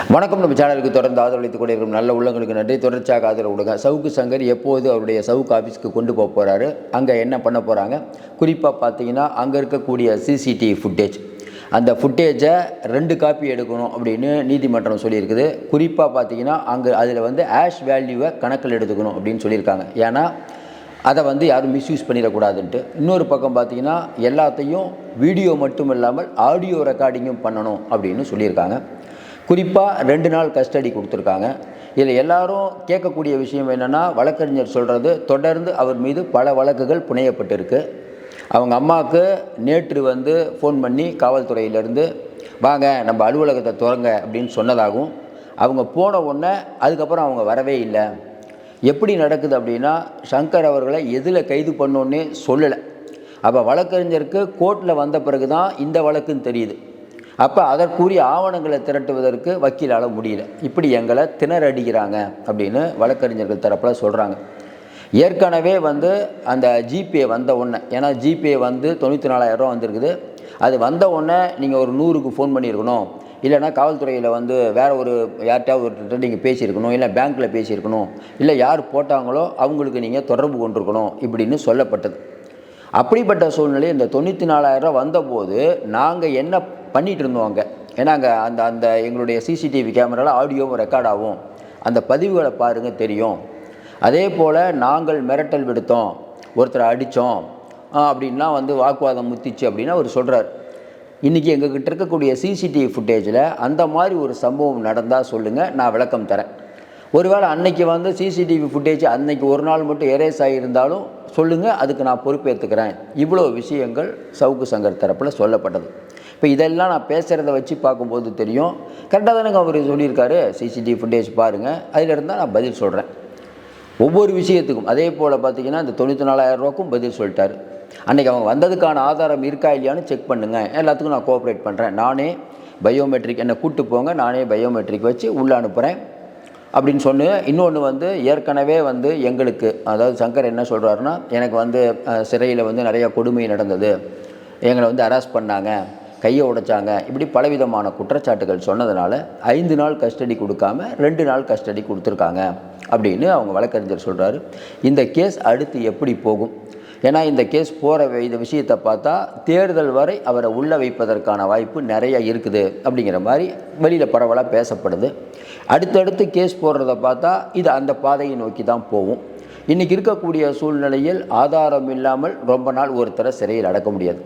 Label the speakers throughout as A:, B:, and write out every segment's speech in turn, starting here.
A: வணக்கம். நம்ம சேனலுக்கு தொடர்ந்து ஆதரவளித்துக் கொண்டிருக்கும் நல்ல உள்ளங்களுக்கு நன்றி. தொடர்ச்சியாக ஆதரவு கொடுங்க. சவுக்கு சங்கர் எப்போது அவருடைய சவுக்கு ஆஃபீஸ்க்கு கொண்டு போக போகிறாரு, அங்கே என்ன பண்ண போகிறாங்க, குறிப்பாக பார்த்தீங்கன்னா அங்கே இருக்கக்கூடிய சிசிடிவி ஃபுட்டேஜ், அந்த ஃபுட்டேஜை 2 காப்பி எடுக்கணும் அப்படின்னு நீதிமன்றம் சொல்லியிருக்குது. குறிப்பாக பார்த்தீங்கன்னா அங்கே அதில் ஆஷ் வேல்யூவை கணக்கில் எடுத்துக்கணும் அப்படின்னு சொல்லியிருக்காங்க. ஏன்னா அதை யாரும் மிஸ்யூஸ் பண்ணிடக்கூடாதுன்ட்டு. இன்னொரு பக்கம் பார்த்தீங்கன்னா எல்லாத்தையும் வீடியோ மட்டும் இல்லாமல் ஆடியோ ரெக்கார்டிங்கும் பண்ணணும் அப்படின்னு சொல்லியிருக்காங்க. குறிப்பாக 2 நாள் கஸ்டடி கொடுத்துருக்காங்க. இதில் எல்லாரும் கேட்கக்கூடிய விஷயம் என்னென்னா, வழக்கறிஞர் சொல்கிறது தொடர்ந்து அவர் மீது பல வழக்குகள் புனையப்பட்டிருக்கு. அவங்க அம்மாவுக்கு நேற்று ஃபோன் பண்ணி காவல்துறையிலேருந்து வாங்க நம்ம அலுவலகத்தை திறங்க அப்படின்னு சொன்னதாகவும், அவங்க போன உடனே அதுக்கப்புறம் அவங்க வரவே இல்லை. எப்படி நடக்குது அப்படின்னா, சங்கர் அவர்களை எதில் கைது பண்ணோன்னே சொல்லலை. அப்போ வழக்கறிஞருக்கு கோர்ட்டில் வந்த பிறகு தான் இந்த வழக்குன்னு தெரியுது. அப்போ அதற்குரிய ஆவணங்களை திரட்டுவதற்கு வக்கீலால் முடியல. இப்படி எங்களை திணறடிக்கிறாங்க அப்படின்னு வழக்கறிஞர்கள் தரப்பில் சொல்கிறாங்க. ஏற்கனவே அந்த ஜிபே வந்த உடனே, ஏன்னா ஜிபே 94,000 ரூபா வந்திருக்குது. அது வந்த உடனே நீங்கள் ஒரு 100க்கு ஃபோன் பண்ணியிருக்கணும், இல்லைனா காவல்துறையில் வேறு ஒரு யார்கிட்டையாவது ஒருத்தர் நீங்கள் பேசியிருக்கணும், இல்லை பேங்க்கில் பேசியிருக்கணும், இல்லை யார் போட்டாங்களோ அவங்களுக்கு நீங்கள் தொடர்பு கொண்டிருக்கணும் இப்படின்னு சொல்லப்பட்டது. அப்படிப்பட்ட சூழ்நிலை இந்த 94,000 ரூபா வந்தபோது நாங்கள் என்ன பண்ணிகிட்டு இருந்தோம் அங்கே. ஏன்னா அங்கே அந்த எங்களுடைய சிசிடிவி கேமராவில் ஆடியோவும் ரெக்கார்ட் ஆகும், அந்த பதிவுகளை பாருங்கள் தெரியும். அதே போல் நாங்கள் மிரட்டல் விடுத்தோம், ஒருத்தரை அடித்தோம் அப்படின்லாம் வாக்குவாதம் முத்திச்சு அப்படின்னு அவர் சொல்கிறார். இன்றைக்கி எங்ககிட்ட இருக்கக்கூடிய சிசிடிவி ஃபுட்டேஜில் அந்த மாதிரி ஒரு சம்பவம் நடந்தால் சொல்லுங்கள், நான் விளக்கம் தரேன். ஒருவேளை அன்னைக்கு சிசிடிவி ஃபுட்டேஜ் அன்னைக்கு ஒரு நாள் மட்டும் எரேஸ் ஆகியிருந்தாலும் சொல்லுங்கள், அதுக்கு நான் பொறுப்பேற்றுக்கிறேன். இவ்வளோ விஷயங்கள் சவுக்கு சங்கர் தரப்பில் சொல்லப்பட்டது. இப்போ இதெல்லாம் நான் பேசுகிறத வச்சு பார்க்கும்போது தெரியும், கரெக்டாக தானே அவர் சொல்லியிருக்காரு. சிசிடிவி ஃபுட்டேஜ் பாருங்கள், அதில் இருந்தால் நான் பதில் சொல்கிறேன் ஒவ்வொரு விஷயத்துக்கும். அதே போல் பார்த்திங்கன்னா இந்த 94,000 ரூபாய்க்கும் பதில் சொல்லிட்டார். அன்றைக்கி அவங்க வந்ததுக்கான ஆதாரம் இருக்கா இல்லையான்னு செக் பண்ணுங்கள், எல்லாத்துக்கும் நான் கோஆப்ரேட் பண்ணுறேன், நானே பயோமெட்ரிக் என்னை கூப்பிட்டு போங்க, நானே பயோமெட்ரிக் வச்சு உள்ளே அனுப்புகிறேன் அப்படின்னு சொன்னு. இன்னொன்று ஏற்கனவே எங்களுக்கு, அதாவது சங்கர் என்ன சொல்கிறாருன்னா, எனக்கு சிறையில் நிறையா கொடுமை நடந்தது, எங்களை அரெஸ்ட் பண்ணாங்க, கையை உடைச்சாங்க, இப்படி பலவிதமான குற்றச்சாட்டுகள் சொன்னதுனால 5 நாள் கஸ்டடி கொடுக்காம 2 நாள் கஸ்டடி கொடுத்துருக்காங்க அப்படின்னு அவங்க வழக்கறிஞர் சொல்கிறாரு. இந்த கேஸ் அடுத்து எப்படி போகும்? ஏன்னா இந்த கேஸ் போகிற இந்த விஷயத்தை பார்த்தா தேர்தல் வரை அவரை உள்ள வைப்பதற்கான வாய்ப்பு நிறைய இருக்குது அப்படிங்கிற மாதிரி வெளியில் பரவலாக பேசப்படுது. அடுத்தடுத்து கேஸ் போடுறத பார்த்தா இது அந்த பாதையை நோக்கி தான் போகும். இன்றைக்கி இருக்கக்கூடிய சூழ்நிலையில் ஆதாரம் இல்லாமல் ரொம்ப நாள் ஒருத்தரை சிறையில் அடக்க முடியாது.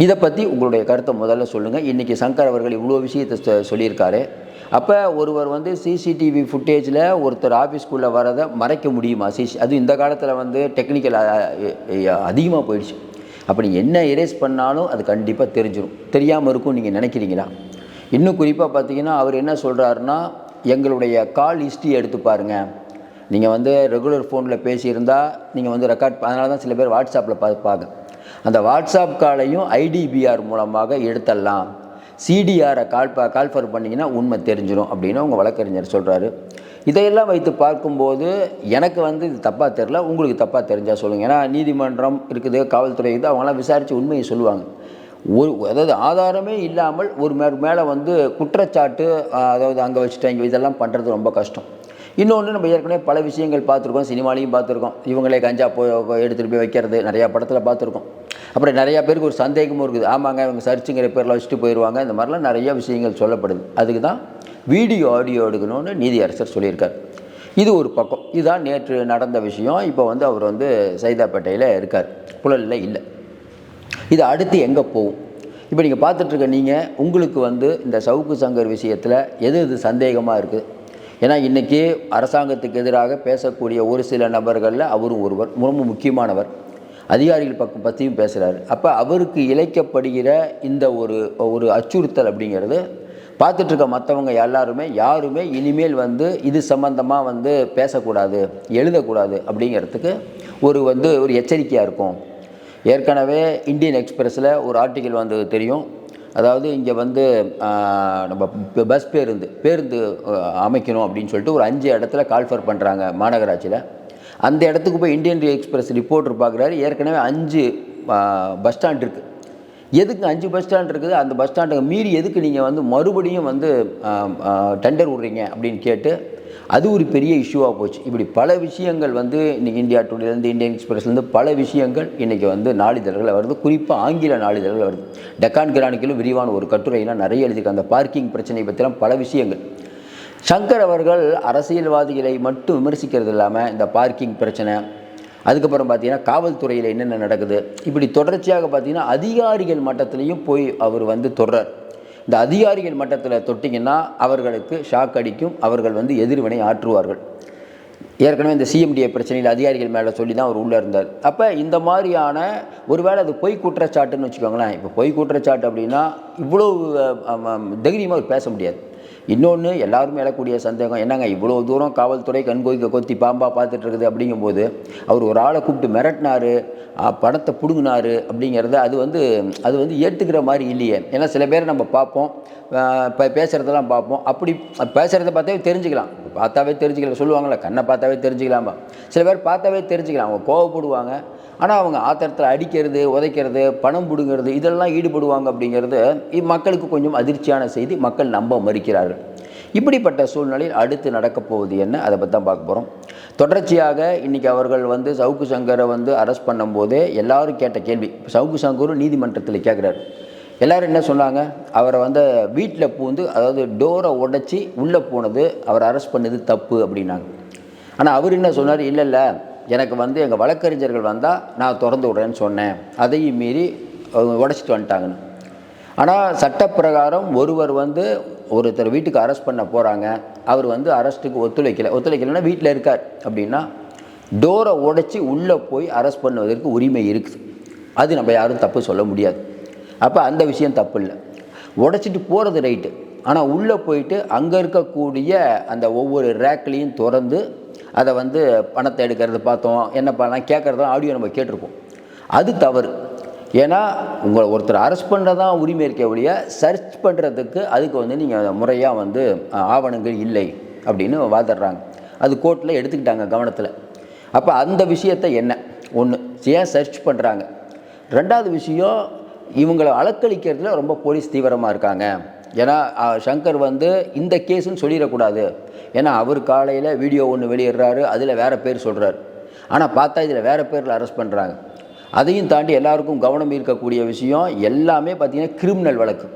A: இதை பற்றி உங்களுடைய கருத்தை முதல்ல சொல்லுங்கள். இன்றைக்கி சங்கர் அவர்கள் இவ்வளோ விஷயத்தை சொல்லியிருக்காரு. அப்போ ஒருவர் சிசிடிவி ஃபுட்டேஜில் ஒருத்தர் ஆஃபீஸ்க்குள்ளே வரதை மறைக்க முடியுமா? அது இந்த காலத்தில் டெக்னிக்கல் அதிகமாக போயிடுச்சு. அப்படி என்ன எரேஸ் பண்ணாலும் அது கண்டிப்பாக தெரிஞ்சிடும். தெரியாமல் இருக்கும் நீங்கள் நினைக்கிறீங்களா? இன்னும் குறிப்பாக பார்த்தீங்கன்னா அவர் என்ன சொல்கிறாருன்னா, எங்களுடைய கால் ஹிஸ்ட்ரி எடுத்து பாருங்கள், நீங்கள் ரெகுலர் ஃபோனில் பேசியிருந்தால் நீங்கள் ரெக்கார்ட், அதனால தான் சில பேர் வாட்ஸ்அப்பில் பார்ப்பாங்க. அந்த வாட்ஸ்அப் காலையும் ஐடிபிஆர் மூலமாக எடுத்துடலாம், சிடிஆரை கால்ஃபர் பண்ணிங்கன்னா உண்மை தெரிஞ்சிடும் அப்படின்னு அவங்க வழக்கறிஞர் சொல்கிறாரு. இதையெல்லாம் வைத்து பார்க்கும்போது எனக்கு இது தப்பாக தெரில, உங்களுக்கு தப்பாக தெரிஞ்சால் சொல்லுங்கள். ஏன்னா நீதிமன்றம் இருக்குது, காவல்துறை இருக்குது, அவங்களாம் விசாரித்து உண்மையை சொல்லுவாங்க. அதாவது ஆதாரமே இல்லாமல் ஒரு மேலே குற்றச்சாட்டு, அதாவது அங்கே வச்சுட்டாங்க, இதெல்லாம் பண்ணுறது ரொம்ப கஷ்டம். இன்னொன்று, நம்ம ஏற்கனவே பல விஷயங்கள் பார்த்துருக்கோம், சினிமாலையும் பார்த்துருக்கோம். இவங்களே கஞ்சா எடுத்துகிட்டு போய் வைக்கிறது நிறையா படத்தில் பார்த்துருக்கோம். அப்புறம் நிறையா பேருக்கு ஒரு சந்தேகமும் இருக்குது, ஆமாங்க இவங்க சர்ச்சுங்கிற பேரில் வச்சுட்டு போயிடுவாங்க, இந்த மாதிரிலாம் நிறையா விஷயங்கள் சொல்லப்படுது. அதுக்கு தான் வீடியோ ஆடியோ எடுக்கணும்னு நீதியரசர் சொல்லியிருக்கார். இது ஒரு பக்கம். இதுதான் நேற்று நடந்த விஷயம். இப்போ அவர் சைதாப்பேட்டையில் இருக்கார், புழலில் இல்லை. இது அடுத்து எங்கே போகும்? இப்போ நீங்கள் பார்த்துட்ருக்க நீங்கள், உங்களுக்கு இந்த சவுக்கு சங்கர் விஷயத்தில் எது சந்தேகமாக இருக்குது? ஏன்னா இன்றைக்கி அரசாங்கத்துக்கு எதிராக பேசக்கூடிய ஒரு சில நபர்களில் அவரும் ஒருவர், ரொம்ப முக்கியமானவர். அதிகாரிகள் பற்றியும் பேசுகிறாரு. அப்போ அவருக்கு இழைக்கப்படுகிற இந்த ஒரு அச்சுறுத்தல் அப்படிங்கிறது பார்த்துட்ருக்க மற்றவங்க யாருமே இனிமேல் இது சம்பந்தமாக பேசக்கூடாது, எழுதக்கூடாது அப்படிங்கிறதுக்கு ஒரு எச்சரிக்கையாக இருக்கும். ஏற்கனவே இந்தியன் எக்ஸ்பிரஸில் ஒரு ஆர்டிக்கிள் தெரியும். அதாவது இங்கே நம்ம பஸ் பேருந்து அமைக்கணும் அப்படின்னு சொல்லிட்டு ஒரு 5 இடத்துல கால்ஃபர் பண்ணுறாங்க மாநகராட்சியில். அந்த இடத்துக்கு போய் இந்தியன் எக்ஸ்பிரஸ் ரிப்போர்ட்டர் பார்க்குறாரு, ஏற்கனவே 5 பஸ் ஸ்டாண்ட் இருக்குது. எதுக்கு 5 பஸ் ஸ்டாண்ட் இருக்குது, அந்த பஸ் ஸ்டாண்டுக்கு மீறி எதுக்கு நீங்கள் வந்து மறுபடியும் வந்து டெண்டர் விட்றீங்க அப்படின்னு கேட்டு அது ஒரு பெரிய இஷ்யூவாக போச்சு. இப்படி பல விஷயங்கள் வந்து இன்றைக்கி இந்தியா டுடேலேருந்து, இந்தியன் எக்ஸ்பிரஸ்லேருந்து பல விஷயங்கள் இன்றைக்கி வந்து நாளிதழ்கள் வருது. குறிப்பாக ஆங்கில நாளிதழ்கள் வருது. டெக்கான் கிரானிக்கிலும் விரிவான ஒரு கட்டுரையெல்லாம் நிறைய எழுதியிருக்காங்க. அந்த பார்க்கிங் பிரச்சனை பற்றிலாம் பல விஷயங்கள். சங்கர் அவர்கள் அரசியல்வாதிகளை மட்டும் விமர்சிக்கிறது இல்லாமல் இந்த பார்க்கிங் பிரச்சனை, அதுக்கப்புறம் பார்த்திங்கன்னா காவல்துறையில் என்னென்ன நடக்குது, இப்படி தொடர்ச்சியாக பார்த்திங்கன்னா அதிகாரிகள் மட்டத்திலையும் போய் அவர் வந்து தொடர்றார். இந்த அதிகாரிகள் மட்டத்தில் தொட்டிங்கன்னா அவர்களுக்கு ஷாக் அடிக்கும், அவர்கள் வந்து எதிர்வினை ஆற்றுவார்கள். ஏற்கனவே இந்த சிஎம்டிஏ பிரச்சனையில் அதிகாரிகள் மேலே சொல்லி தான் அவர் உள்ளே இருந்தார். அப்போ இந்த மாதிரியான ஒருவேளை அது பொய் குற்றச்சாட்டுன்னு வச்சுக்கோங்களேன். இப்போ பொய் குற்றச்சாட்டு அப்படின்னா இவ்வளோ தைரியமாக அவர் பேச முடியாது. இன்னொன்று எல்லாருமே எழக்கூடிய சந்தேகம், என்னங்க இவ்வளோ தூரம் காவல்துறை கண்கோய்க்க கொத்தி பாம்பாக பார்த்துட்ருக்குது அப்படிங்கும்போது அவர் ஒரு ஆளை கூப்பிட்டு மிரட்டினார், பணத்தை பிடுங்கினார் அப்படிங்கிறத அது வந்து ஏற்றுக்கிற மாதிரி இல்லையே. ஏன்னா சில பேர் நம்ம பார்ப்போம், இப்போ பேசுகிறதெல்லாம் பார்ப்போம், அப்படி பேசுகிறத பார்த்தாவே தெரிஞ்சுக்கலாம், பார்த்தாவே தெரிஞ்சுக்கலாம் சொல்லுவாங்களே, கண்ணை பார்த்தாவே தெரிஞ்சுக்கலாமா. சில பேர் பார்த்தாவே தெரிஞ்சுக்கலாம், அவங்க கோவப்படுவாங்க, ஆனால் அவங்க ஆத்திரத்தில் அடிக்கிறது, உதைக்கிறது, பணம் பிடுங்கிறது இதெல்லாம் ஈடுபடுவாங்க அப்படிங்கிறது மக்களுக்கு கொஞ்சம் அதிர்ச்சியான செய்தி. மக்கள் நம்ப மறுக்கிறார்கள். இப்படிப்பட்ட சூழ்நிலையில் அடுத்து நடக்கப் போவது என்ன, அதை பற்றி தான் பார்க்க போகிறோம். தொடர்ச்சியாக இன்றைக்கி அவர்கள் வந்து சவுக்கு சங்கரை வந்து அரெஸ்ட் பண்ணும்போதே எல்லோரும் கேட்ட கேள்வி, சவுக்கு சங்கரும் நீதிமன்றத்தில் கேட்குறாரு. எல்லோரும் என்ன சொன்னாங்க, அவரை வந்து வீட்டில் பூந்து, அதாவது டோரை உடைச்சி உள்ளே போனது, அவரை அரெஸ்ட் பண்ணது தப்பு அப்படின்னாங்க. ஆனால் அவர் என்ன சொன்னார், இல்லை எனக்கு வந்து எங்கள் வழக்கறிஞர்கள் வந்தால் நான் திறந்து விட்றேன்னு சொன்னேன், அதையும் மீறி உடைச்சிட்டு வந்துட்டாங்கன்னு. ஆனால் சட்டப்பிரகாரம் ஒருவர் வந்து ஒருத்தர் வீட்டுக்கு அரெஸ்ட் பண்ண போகிறாங்க, அவர் வந்து அரெஸ்ட்டுக்கு ஒத்துழைக்கலைன்னா வீட்டில் இருக்கார் அப்படின்னா டோரை உடைச்சி உள்ளே போய் அரெஸ்ட் பண்ணுவதற்கு உரிமை இருக்குது. அது நம்ம யாரும் தப்பு சொல்ல முடியாது. அப்போ அந்த விஷயம் தப்பு இல்லை. உடைச்சிட்டு போகிறது ரைட்டு, ஆனால் உள்ளே போயிட்டு அங்கே இருக்கக்கூடிய அந்த ஒவ்வொரு ரேக்லேயும் திறந்து அதை வந்து பணத்தை எடுக்கிறது பார்த்தோம், என்ன பண்ணலாம் கேட்குறதெல்லாம் ஆடியோ நம்ம கேட்டிருப்போம். அது தவறு. ஏன்னா உங்களை ஒருத்தர் அரெஸ்ட் பண்ணுறதான் உரிமை இருக்க ஒழிய சர்ச் பண்ணுறதுக்கு அதுக்கு வந்து நீங்கள் முறையாக வந்து ஆவணங்கள் இல்லை அப்படின்னு வாதிடுறாங்க. அது கோர்ட்டில் எடுத்துக்கிட்டாங்க கவனத்தில். அப்போ அந்த விஷயத்தை என்ன ஒன்று ஏன் சர்ச் பண்ணுறாங்க, ரெண்டாவது விஷயம் இவங்களை அலக்களிக்கிறதுல ரொம்ப போலீஸ் தீவிரமாக இருக்காங்க. ஏன்னா சங்கர் வந்து இந்த கேஸுன்னு சொல்லிடக்கூடாது, ஏன்னா அவர் காலையில் வீடியோ ஒன்று வெளியிடுறாரு, அதில் வேறு பேர் சொல்கிறார், ஆனால் பார்த்தா இதில் வேறு பேரில் அரெஸ்ட் பண்ணுறாங்க. அதையும் தாண்டி எல்லாருக்கும் கவனம் இருக்கக்கூடிய விஷயம் எல்லாமே பார்த்திங்கன்னா கிரிமினல் வழக்கு.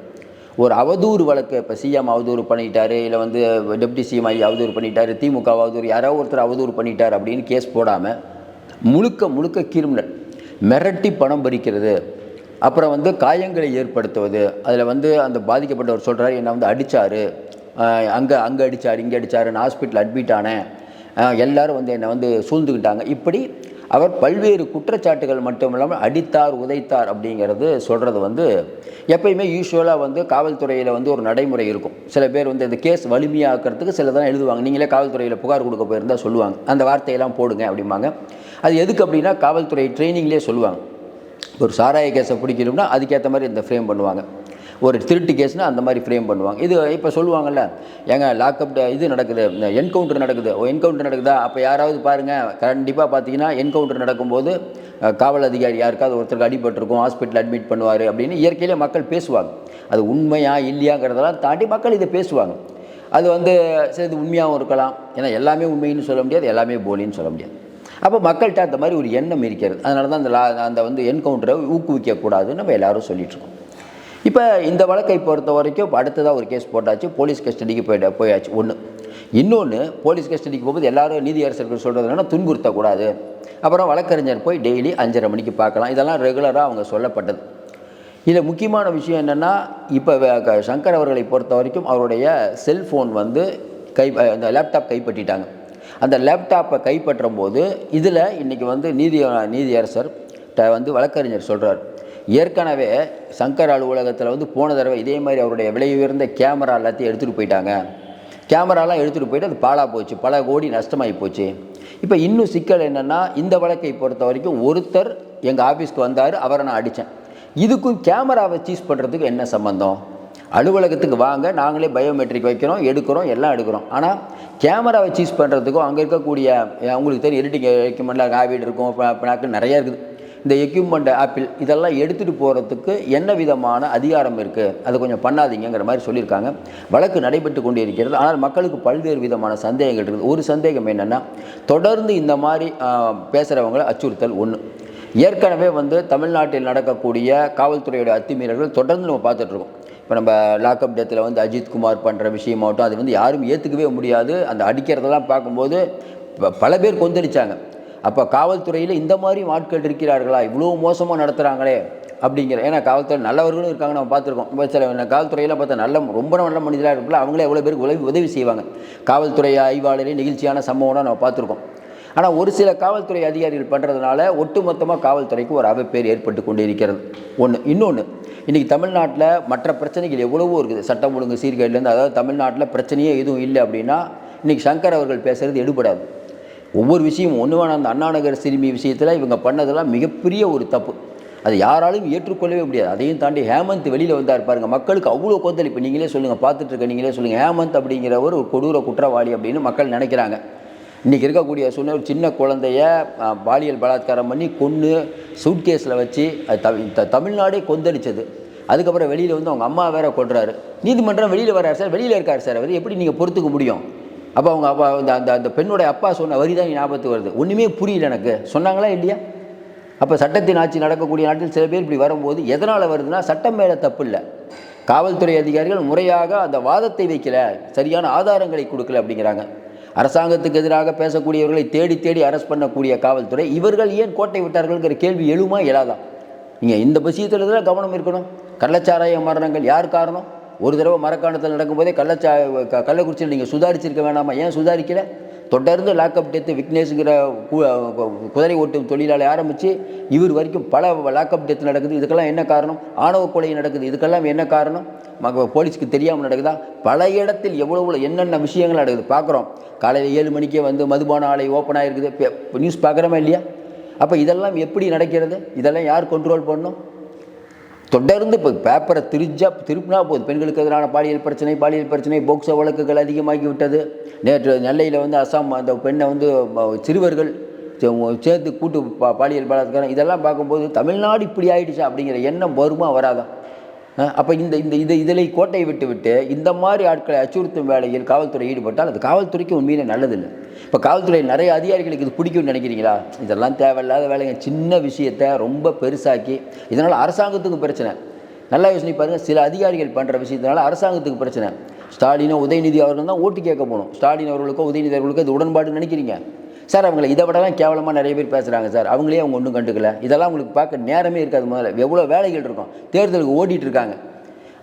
A: ஒரு அவதூறு வழக்கு, இப்போ சிஎம் அவதூறு பண்ணிட்டாரு, இல்லை வந்து டெப்டி சிஎம் ஐ அவதூறு பண்ணிட்டாரு, திமுக அவதூறு, யாராவது ஒருத்தர் அவதூறு பண்ணிட்டார் அப்படின்னு கேஸ் போடாமல் முழுக்க முழுக்க கிரிமினல், மிரட்டி பணம் பறிக்கிறது, அப்புறம் வந்து காயங்களை ஏற்படுத்துவது. அதில் வந்து அந்த பாதிக்கப்பட்டவர் சொல்கிறார், என்னை வந்து அடித்தார், அங்கே அடித்தார், இங்கே அடித்தார், நான் ஹாஸ்பிட்டல் அட்மிட் ஆனேன், எல்லோரும் வந்து என்னை வந்து சூழ்ந்துக்கிட்டாங்க. இப்படி அவர் பல்வேறு குற்றச்சாட்டுகள் மட்டும் இல்லாமல் அடித்தார், உதைத்தார் அப்படிங்கிறது சொல்கிறது வந்து எப்பயுமே யூஸ்வலாக வந்து காவல்துறையில் வந்து ஒரு நடைமுறை இருக்கும். சில பேர் வந்து இந்த கேஸ் வலிமையாக்கிறதுக்கு சிலதான் எழுதுவாங்க, நீங்களே காவல்துறையில் புகார் கொடுக்க போயிருந்தால் சொல்லுவாங்க, அந்த வார்த்தையெல்லாம் போடுங்க அப்படிம்பாங்க. அது எதுக்கு அப்படின்னா காவல்துறை ட்ரைனிங்லேயே சொல்லுவாங்க. ஒரு சாராய கேஸை பிடிக்கணும்னா அதுக்கேற்ற மாதிரி இந்த ஃப்ரேம் பண்ணுவாங்க, ஒரு திருட்டு கேஸ்னால் அந்த மாதிரி ஃப்ரேம் பண்ணுவாங்க. இது இப்போ சொல்லுவாங்கள்ல, ஏங்க லாக்அப் இது நடக்குது, என்கவுண்டர் நடக்குதா, அப்போ யாராவது பாருங்கள், கண்டிப்பாக பார்த்தீங்கன்னா என்கவுண்டர் நடக்கும்போது காவல் அதிகாரி யாருக்காவது ஒருத்தருக்கு அடிபட்டிருக்கும், ஹாஸ்பிட்டல் அட்மிட் பண்ணுவார் அப்படின்னு இயற்கையிலே மக்கள் பேசுவாங்க. அது உண்மையா இல்லையாங்கிறதெல்லாம் தாண்டி மக்கள் இதை பேசுவாங்க. அது வந்து சரி இது உண்மையாகவும் இருக்கலாம், ஏன்னா எல்லாமே உண்மைன்னு சொல்ல முடியாது, எல்லாமே போலின்னு சொல்ல முடியாது. அப்போ மக்கள்கிட்ட அந்த மாதிரி ஒரு எண்ணம் இருக்கிறது. அதனால தான் அந்த வந்து என்கவுண்டரை ஊக்குவிக்கக்கூடாதுன்னு நம்ம எல்லோரும் சொல்லிகிட்ருக்கோம். இப்போ இந்த வழக்கை பொறுத்த வரைக்கும் அடுத்ததாக ஒரு கேஸ் போட்டாச்சு, போலீஸ் கஸ்டடிக்கு போயாச்சு ஒன்று. இன்னொன்று, போலீஸ் கஸ்டடிக்கு போகும்போது எல்லோரும் நீதியரசர்கள் சொல்கிறது என்னென்னா துன்புறுத்தக்கூடாது, அப்புறம் வழக்கறிஞர் போய் டெய்லி 5:30 மணிக்கு பார்க்கலாம், இதெல்லாம் ரெகுலராக அவங்க சொல்லப்பட்டது. இதில் முக்கியமான விஷயம் என்னென்னா, இப்போ சங்கர் அவர்களை பொறுத்த வரைக்கும் அவருடைய செல்ஃபோன் வந்து அந்த லேப்டாப் கைப்பற்றிட்டாங்க. அந்த லேப்டாப்பை கைப்பற்றும் போது இதில் இன்றைக்கி வந்து நீதியரசர் வந்து வழக்கறிஞர் சொல்கிறார், ஏற்கனவே சங்கர் அலுவலகத்தில் வந்து போன தடவை இதே மாதிரி அவருடைய விலை உயர்ந்த கேமரா எல்லாத்தையும் எடுத்துகிட்டு போயிட்டாங்க, கேமராலாம் எடுத்துகிட்டு போயிட்டு அது பாழாக போச்சு, பல கோடி நஷ்டமாகி போச்சு. இப்போ இன்னும் சிக்கல் என்னென்னா, இந்த வழக்கை பொறுத்த வரைக்கும் ஒருத்தர் எங்கள் ஆஃபீஸ்க்கு வந்தார், அவரை நான் அடித்தேன், இதுக்கும் கேமராவை சீஸ் பண்ணுறதுக்கு என்ன சம்பந்தம்? அலுவலகத்துக்கு வாங்க, நாங்களே பயோமெட்ரிக் வைக்கிறோம், எடுக்கிறோம், எல்லாம் எடுக்கிறோம், ஆனால் கேமராவை சீஸ் பண்ணுறதுக்கும் அங்கே இருக்கக்கூடிய உங்களுக்கு தெரியும் எடிட்டிங் எக்யூப்மெண்ட்லாம் ஆவிட் இருக்கும், பினாக்கு நிறையா இருக்குது, இந்த எக்யூப்மெண்ட் ஆப்பிள் இதெல்லாம் எடுத்துகிட்டு போகிறதுக்கு என்ன விதமான அதிகாரம் இருக்குது, அது கொஞ்சம் பண்ணாதீங்கிற மாதிரி சொல்லியிருக்காங்க. வழக்கு நடைபெற்று கொண்டு இருக்கிறது. ஆனால் மக்களுக்கு பல்வேறு விதமான சந்தேகங்கள் இருக்குது. ஒரு சந்தேகம் என்னென்னா, தொடர்ந்து இந்த மாதிரி பேசுகிறவங்களை அச்சுறுத்தல் ஒன்று. ஏற்கனவே தமிழ்நாட்டில் நடக்கக்கூடிய காவல்துறையோட அத்துமீறல்கள் தொடர்ந்து நம்ம பார்த்துட்ருக்கோம். இப்போ நம்ம லாக்அப் டெத்தில் அஜித்குமார் பண்ணுற விஷயமாகட்டும், அது யாரும் ஏற்றுக்கவே முடியாது. அந்த அடிக்கிறதெல்லாம் பார்க்கும்போது பல பேர் கொந்தளிச்சாங்க. அப்போ காவல்துறையில் இந்த மாதிரி ஆட்கள் இருக்கிறார்களா, இவ்வளோ மோசமாக நடத்துகிறாங்களே அப்படிங்கிற. ஏன்னா காவல்துறை நல்லவர்களும் இருக்காங்க, நம்ம பார்த்துருக்கோம். இப்போ சில காவல்துறையில் பார்த்தா ரொம்ப நல்ல மனிதராக இருக்குல்ல, அவங்களே எவ்வளோ பேருக்கு உதவி செய்வாங்க. காவல்துறை ஆய்வாளரே நிகழ்ச்சியான சம்பவம்லாம் நம்ம பார்த்துருக்கோம். ஆனால் ஒரு சில காவல்துறை அதிகாரிகள் பண்ணுறதுனால ஒட்டுமொத்தமாக காவல்துறைக்கு ஒரு அவப்பேர் ஏற்பட்டு கொண்டு இருக்கிறது ஒன்று. இன்னொன்று, இன்றைக்கி தமிழ்நாட்டில் மற்ற பிரச்சனைகள் எவ்வளவோ இருக்குது. சட்டம் ஒழுங்கு சீர்கேடுலேருந்து, அதாவது தமிழ்நாட்டில் பிரச்சனையே எதுவும் இல்லை அப்படின்னா இன்றைக்கி சங்கர் அவர்கள் பேசுகிறது எடுபடாது. ஒவ்வொரு விஷயமும் ஒன்று வேணாம். அந்த அண்ணாநகர் சிறுமி விஷயத்தில் இவங்க பண்ணதெல்லாம் மிகப்பெரிய ஒரு தப்பு. அது யாராலும் ஏற்றுக்கொள்ளவே முடியாது. அதையும் தாண்டி ஹேமந்த் வெளியில் வந்தார் பாருங்க, மக்களுக்கு அவ்வளோ கொந்தளிப்பு. நீங்களே சொல்லுங்கள், பார்த்துட்டு இருக்க நீங்களே சொல்லுங்கள். ஹேமந்த் அப்படிங்கிறவர் ஒரு கொடூர குற்றவாளி அப்படின்னு மக்கள் நினைக்கிறாங்க. இன்றைக்கி இருக்கக்கூடிய சூழ்நிலை, ஒரு சின்ன குழந்தைய பாலியல் பலாத்காரம் பண்ணி கொன்று சூட்கேஸில் வச்சு அது தமிழ்நாடே கொந்தளிச்சது. அதுக்கப்புறம் வெளியில் அவங்க அம்மா வேற கொள்றாரு. நீதிமன்றம் வெளியில் வர்றாரு சார், வெளியில் இருக்கார் சார், அவர் எப்படி நீங்கள் பொறுத்துக்க முடியும்? அப்போ அவங்க அப்பா அந்த பெண்ணுடைய அப்பா சொன்ன வரி தான் ஞாபகத்துக்கு வருது. ஒன்றுமே புரியல எனக்கு, சொன்னாங்களா இல்லையா? அப்போ சட்டத்தின் ஆட்சி நடக்கக்கூடிய நாட்டில் சில பேர் இப்படி வரும்போது எதனால் வருதுன்னா, சட்டம் மேலே தப்பு இல்லை, காவல்துறை அதிகாரிகள் முறையாக அந்த வாதத்தை வைக்கல, சரியான ஆதாரங்களை கொடுக்கல அப்படிங்கிறாங்க. அரசாங்கத்துக்கு எதிராக பேசக்கூடியவர்களை தேடி தேடி அரெஸ்ட் பண்ணக்கூடிய காவல்துறை, இவர்கள் ஏன் கோட்டை விட்டார்கள்ங்கிற கேள்வி எழுமா எழாதான்? நீங்கள் இந்த விஷயத்தில் தான் கவனம் இருக்கணும். கள்ளச்சாராய மரணங்கள் யார் காரணம்? ஒரு தடவை மரக்காணத்தில் நடக்கும்போதே கள்ளக்குறிச்சியில் நீங்கள் சுதாரிச்சிருக்க வேணாமா? ஏன் சுதாரிக்கலை? தொடர்ந்து லாக்அப் டெத்து விக்னேஷுங்கிற குதிரை ஓட்டும் தொழிலாளி ஆரம்பித்து இவர் வரைக்கும் பல லாக்அப் டெத்து நடக்குது. இதுக்கெல்லாம் என்ன காரணம்? ஆணவ கொலை நடக்குது. இதுக்கெல்லாம் என்ன காரணம்? போலீஸுக்கு தெரியாமல் நடக்குதா? பல இடத்தில் எவ்வளோ என்னென்ன விஷயங்கள் நடக்குது பார்க்குறோம். காலையில் 7 மணிக்கே மதுபான ஆலை ஓப்பன் ஆகிருக்குது, நியூஸ் பார்க்குறோமா இல்லையா? அப்போ இதெல்லாம் எப்படி நடக்கிறது? இதெல்லாம் யார் கண்ட்ரோல் பண்ணணும்? தொடர்ந்து இப்போ பேப்பரை திருப்பினா போகுது. பெண்களுக்கு எதிரான பாலியல் பிரச்சனை, போக்சோ வழக்குகள் அதிகமாகி விட்டது. நேற்று நெல்லையில் அசாம் அந்த பெண்ணை சிறுவர்கள் சேர்த்து கூட்டு பாலியல் பலாத்காரம், இதெல்லாம் பார்க்கும்போது தமிழ்நாடு இப்படி ஆகிடுச்சா அப்படிங்கிற எண்ணம் வருமா வராதா? அப்போ இதில் கோட்டையை விட்டு இந்த மாதிரி ஆட்களை அச்சுறுத்தும் வேலையில் காவல்துறை ஈடுபட்டால் அது காவல்துறைக்கு உண்மையிலே நல்லதில்லை. இப்போ காவல்துறை நிறைய அதிகாரிகளுக்கு இது பிடிக்கும்னு நினைக்கிறீங்களா? இதெல்லாம் தேவையில்லாத வேலைங்க. சின்ன விஷயத்தை ரொம்ப பெருசாக்கி இதனால் அரசாங்கத்துக்கு பிரச்சனை. நல்லா யோசனை பாருங்கள், சில அதிகாரிகள் பண்ணுற விஷயத்தினால அரசாங்கத்துக்கு பிரச்சனை. ஸ்டாலினோ உதயநிதி அவர்கள் தான் ஓட்டு கேட்க போகணும். ஸ்டாலின் அவர்களுக்கோ உதயநிதி அவர்களுக்கோ இது உடன்பாடு நினைக்கிறீங்க சார்? அவங்களை இதை விடலாம் கேவலமாக நிறைய பேர் பேசுகிறாங்க சார். அவங்களே அவங்க ஒன்றும் கண்டுக்கல. இதெல்லாம் உங்களுக்கு பார்க்க நேரமே இருக்காது. முதல்ல எவ்வளோ வேலைகள் இருக்கும், தேர்தலுக்கு ஓடிட்டு இருக்காங்க.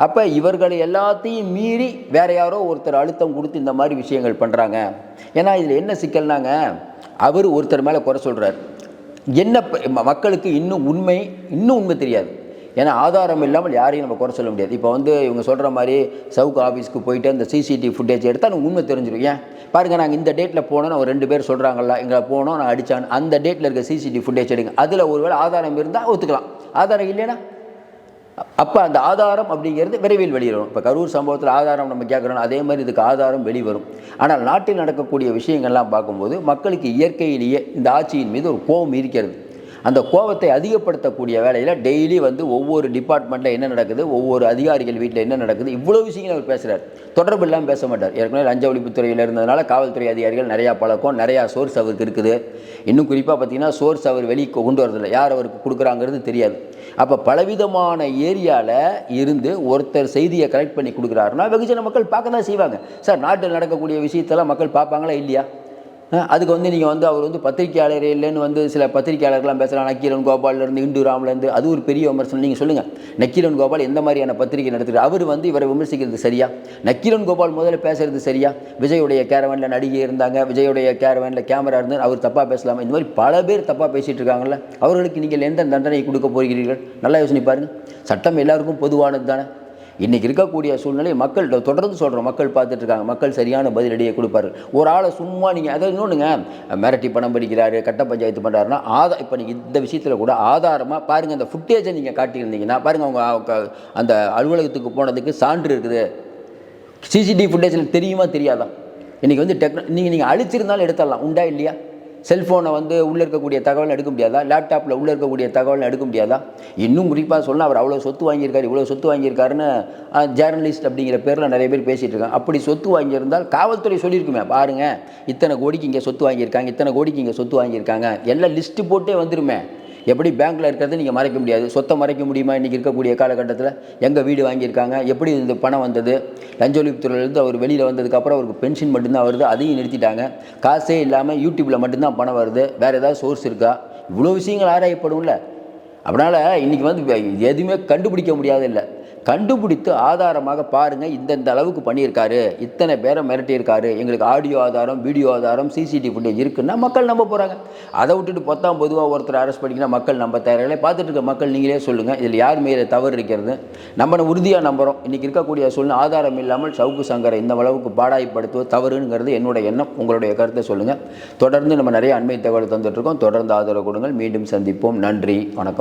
A: அப்போ இவர்களை எல்லாத்தையும் மீறி வேறு யாரோ ஒருத்தர் அழுத்தம் கொடுத்து இந்த மாதிரி விஷயங்கள் பண்ணுறாங்க. ஏன்னா இதில் என்ன சிக்கல்னாங்க, அவர் ஒருத்தர் மேலே குறை சொல்கிறார். என்ன மக்களுக்கு இன்னும் உண்மை தெரியாது. ஏன்னா ஆதாரம் இல்லாமல் யாரையும் நம்ம குறை சொல்ல முடியாது. இப்போ இவங்க சொல்கிற மாதிரி சவுக்கு ஆஃபீஸ்க்கு போயிட்டு அந்த சிசிடிவி ஃபுட்டேஜ் எடுத்தால் எனக்கு உண்மை தெரிஞ்சிடும். ஏன் பாருங்கள், நாங்கள் இந்த டேட்டில் போனோன்னு ஒரு 2 பேர் சொல்கிறாங்களா, எங்களை போனோம் நான் அடித்தான்னு, அந்த டேட்டில் இருக்க சிசிடிவி ஃபுட்டேஜ் எடுங்க. அதில் ஒருவேளை ஆதாரம் இருந்தால் ஒத்துக்கலாம், ஆதாரம் இல்லைன்னா அப்போ அந்த ஆதாரம் அப்படிங்கிறது விரைவில் வெளிவரும். இப்போ கரூர் சம்பவத்தில் ஆதாரம் நம்ம கேட்குறோம், அதே மாதிரி இதுக்கு ஆதாரம் வெளிவரும். ஆனால் நாட்டில் நடக்கக்கூடிய விஷயங்கள்லாம் பார்க்கும்போது மக்களுக்கு இயற்கையிலேயே இந்த ஆட்சியின் மீது ஒரு கோபம் இருக்கிறது. அந்த கோபத்தை அதிகப்படுத்தக்கூடிய வேலையில் டெய்லி ஒவ்வொரு டிபார்ட்மெண்ட்டில் என்ன நடக்குது, ஒவ்வொரு அதிகாரிகள் வீட்டில் என்ன நடக்குது, இவ்வளோ விஷயங்கள் அவர் பேசுகிறார். தொடர்பு இல்லாமல் பேச மாட்டார். ஏற்கனவே லஞ்ச ஒழிப்புத்துறையில் இருந்ததுனால காவல்துறை அதிகாரிகள் நிறையா பழக்கம், நிறையா சோர்ஸ் அவருக்கு இருக்குது. இன்னும் குறிப்பாக பார்த்திங்கன்னா சோர்ஸ் அவர் வெளியே கொண்டு வரதில்லை, யார் அவருக்கு கொடுக்குறாங்கிறது தெரியாது. அப்போ பலவிதமான ஏரியாவில் இருந்து ஒருத்தர் செய்தியை கலெக்ட் பண்ணி கொடுக்குறாருன்னா வெகுஜன மக்கள் பார்க்க தான் செய்வாங்க. சார், நாட்டில் நடக்கக்கூடிய விஷயத்தெல்லாம் மக்கள் பார்ப்பாங்களா இல்லையா? அதுக்கு நீங்கள் அவர் பத்திரிகையாளர் இல்லைன்னு சில பத்திரிகையாளர்கள்லாம் பேசுகிறாங்க. நக்கீரன் கோபால்லேருந்து இந்து ராம்லேருந்து, அது ஒரு பெரிய விமர்சனம். நீங்கள் சொல்லுங்கள், நக்கீரன் கோபால் எந்த மாதிரியான பத்திரிகை நடத்துகிறார்? அவர் இவரை விமர்சிக்கிறது சரியா? நக்கீரன் கோபால் முதல்ல பேசுகிறது சரியா? விஜயுடைய கேரவனில் நடிகை இருந்தாங்க, விஜயுடைய கேரவனில் கேமரா இருந்து அவர் தப்பாக பேசலாமா? இந்த மாதிரி பல பேர் தப்பாக பேசிகிட்டு இருக்காங்கல்ல, அவர்களுக்கு நீங்கள் எந்த தண்டனை கொடுக்க போகிறீர்கள்? நல்லா யோசனை பாருங்கள். சட்டம் எல்லாருக்கும் பொதுவானது தானே. இன்றைக்கி இருக்கக்கூடிய சூழ்நிலை மக்கள் தொடர்ந்து சொல்கிறோம், மக்கள் பார்த்துட்ருக்காங்க. மக்கள் சரியான பதிலடியை கொடுப்பாரு. ஒரு ஆளை சும்மா நீங்கள் அதை இன்னொன்றுங்க, மிரட்டி பணம் படிக்கிறாரு, கட்ட பஞ்சாயத்து பண்ணுறாருன்னா இப்போ நீங்கள் இந்த விஷயத்தில் கூட ஆதாரமாக பாருங்கள். அந்த ஃபுட்டேஜை நீங்கள் காட்டியிருந்தீங்கன்னா பாருங்கள், அவங்க அந்த அலுவலகத்துக்கு போனதுக்கு சான்று இருக்குது. சிசிடிவி ஃபுட்டேஜில் தெரியுமா தெரியாதான்? இன்றைக்கி நீங்கள் அழிச்சிருந்தாலும் எடுத்துடலாம், உண்டா இல்லையா? செல்ஃபோனை வந்து உள்ளே இருக்கக்கூடிய தகவல் எடுக்க முடியாதா? லேப்டாப்பில் உள்ளே இருக்கக்கூடிய தகவல் எடுக்க முடியாதா? இன்னும் குறிப்பாக சொன்னால் அவர் அவ்வளோ சொத்து வாங்கியிருக்காரு, இவ்வளோ சொத்து வாங்கியிருக்காருன்னு ஜேர்னலிஸ்ட் அப்படிங்கிற பேரில் நிறைய பேர் பேசிகிட்டு இருக்காங்க. அப்படி சொத்து வாங்கியிருந்தால் காவல்துறை சொல்லியிருக்குமே, பாருங்கள் இத்தனை கோடிக்கு இங்கே சொத்து வாங்கியிருக்காங்க, இத்தனை கோடிக்கு இங்கே சொத்து வாங்கியிருக்காங்க, எல்லாம் லிஸ்ட்டு போட்டே வந்துருமே. எப்படி பேங்க்கில் இருக்கிறத நீங்கள் மறைக்க முடியாது, சொத்தை மறைக்க முடியுமா? இன்றைக்கி இருக்கக்கூடிய காலகட்டத்தில் எங்கே வீடு வாங்கியிருக்காங்க, எப்படி இந்த பணம் வந்தது, லஞ்ச ஒழிப்புத்துறையிலேருந்து அவர் வெளியில் வந்ததுக்கப்புறம் அவருக்கு பென்ஷன் மட்டும்தான் வருது, அதையும் நிறுத்திட்டாங்க. காசே இல்லாமல் யூடியூப்பில் மட்டும்தான் பணம் வருது, வேறு ஏதாவது சோர்ஸ் இருக்கா? இவ்வளோ விஷயங்கள் ஆராயப்படும்ல. அதனால் இன்றைக்கி வந்து எதுவுமே கண்டுபிடிக்க முடியாது இல்லை, கண்டுபிடித்து ஆதாரமாக பாருங்கள், இந்த அளவுக்கு பண்ணியிருக்காரு, இத்தனை பேரை மிரட்டியிருக்காரு, எங்களுக்கு ஆடியோ ஆதாரம், வீடியோ ஆதாரம், சிசிடிவி ஃபுட்டேஜ் இருக்குன்னா மக்கள் நம்ப போகிறாங்க. அதை விட்டுட்டு பொதுவாக ஒருத்தர் அரெஸ்ட் பண்ணிங்கன்னா மக்கள் நம்ப தயாரில்லை. பார்த்துட்டு இருக்க மக்கள் நீங்களே சொல்லுங்கள், இதில் யார் மேலே தவறு இருக்கிறது? நம்ம உறுதியாக நம்புகிறோம். இன்றைக்கி இருக்கக்கூடிய சூழ்நிலை ஆதாரம் இல்லாமல் சவுக்கு சங்கரை இந்த அளவுக்கு பாடாய்ப்படுத்துவது தவறுங்கிறது என்னுடைய எண்ணம். உங்களுடைய கருத்தை சொல்லுங்கள். தொடர்ந்து நம்ம நிறைய அண்மை தகவல் தந்துட்டுருக்கோம். தொடர்ந்து ஆதரவு கொடுங்கள். மீண்டும் சந்திப்போம். நன்றி, வணக்கம்.